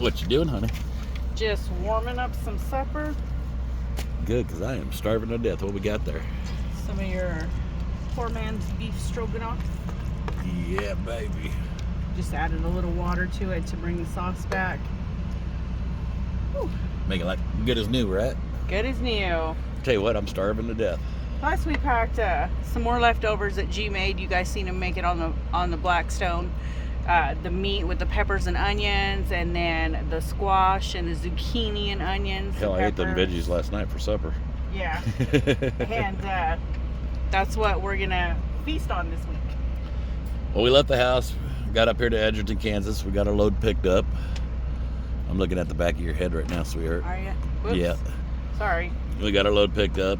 What you doing, honey? Just warming up some supper. Good, because I am starving to death. What we got there? Some of your poor man's beef stroganoff. Yeah, baby. Just added a little water to it to bring the sauce back. Whew. Make it like good as new, right? Good as new. Tell you what, I'm starving to death. Plus we packed some more leftovers that G made. You guys seen him make it on the Blackstone. The meat with the peppers and onions, and then the squash and the zucchini and onions. Hell, I ate them veggies last night for supper. Yeah. And that's what we're gonna feast on this week. Well, we left the house, got up here to Edgerton, Kansas. We got our load picked up. I'm looking at the back of your head right now, sweetheart. Are you? Whoops. Yeah. Sorry. We got our load picked up.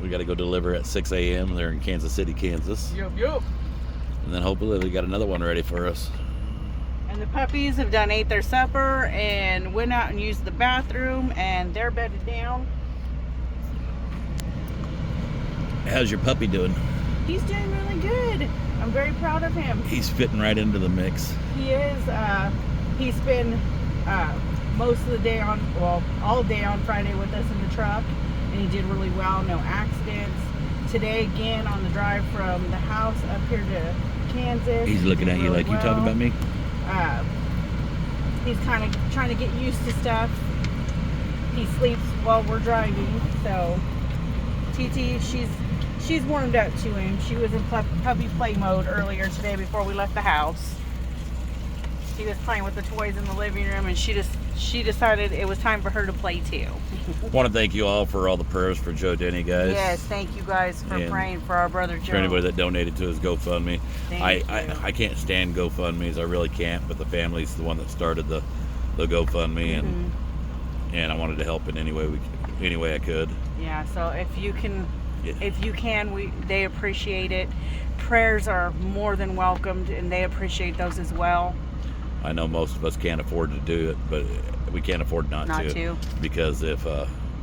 We got to go deliver at 6 a.m. there in Kansas City, Kansas. Yup. And then hopefully we got another one ready for us. And the puppies have ate their supper and went out and used the bathroom, and they're bedded down. How's your puppy doing? He's doing really good. I'm very proud of him. He's fitting right into the mix. He is. He's been most of the day all day on Friday with us in the truck, and he did really well. No accidents. Today again on the drive from the house up here to Kansas. He's looking at you like you talking about me. He's kind of trying to get used to stuff. He sleeps while we're driving, so TT, she's warmed up to him. She was in puppy play mode earlier today before we left the house. She was playing with the toys in the living room, and she decided it was time for her to play too. Want to thank you all for all the prayers for Joe Denny, guys. Yes, thank you guys for praying for our brother Joe. For anybody that donated to his GoFundMe. Thank you. I can't stand GoFundMes. I really can't, but the family's the one that started the GoFundMe, and I wanted to help in any way I could. Yeah, so if you can, they appreciate it. Prayers are more than welcomed, and they appreciate those as well. I know most of us can't afford to do it, but we can't afford not to. Because if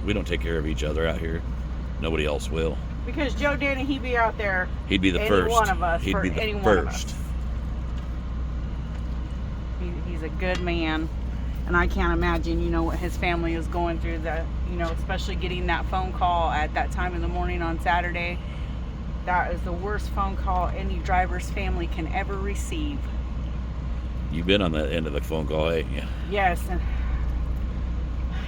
we don't take care of each other out here, nobody else will. Because Joe Denny, he'd be out there. He'd be the any first. One of us. He'd for be the any first. One of us. He's a good man, and I can't imagine, what his family is going through. Especially getting that phone call at that time in the morning on Saturday. That is the worst phone call any driver's family can ever receive. You've been on that end of the phone call, ain't you? Yes. And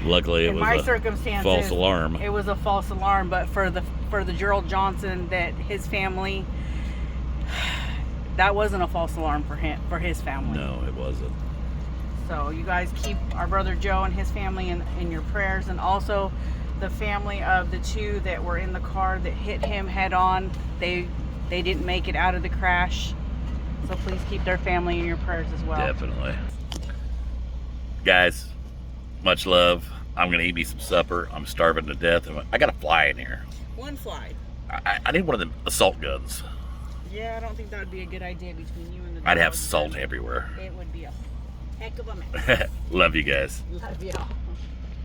luckily, it was a false alarm. It was a false alarm, but for the Gerald Johnson, that his family, that wasn't a false alarm for his family. No, it wasn't. So you guys keep our brother Joe and his family in your prayers, and also the family of the two that were in the car that hit him head on. They didn't make it out of the crash. So please keep their family in your prayers as well. Definitely. Guys, much love. I'm going to eat me some supper. I'm starving to death. I got a fly in here. One fly. I need one of them assault guns. Yeah, I don't think that would be a good idea between you and the dog. I'd have salt everywhere. It would be a heck of a mess. Love you guys. Love y'all.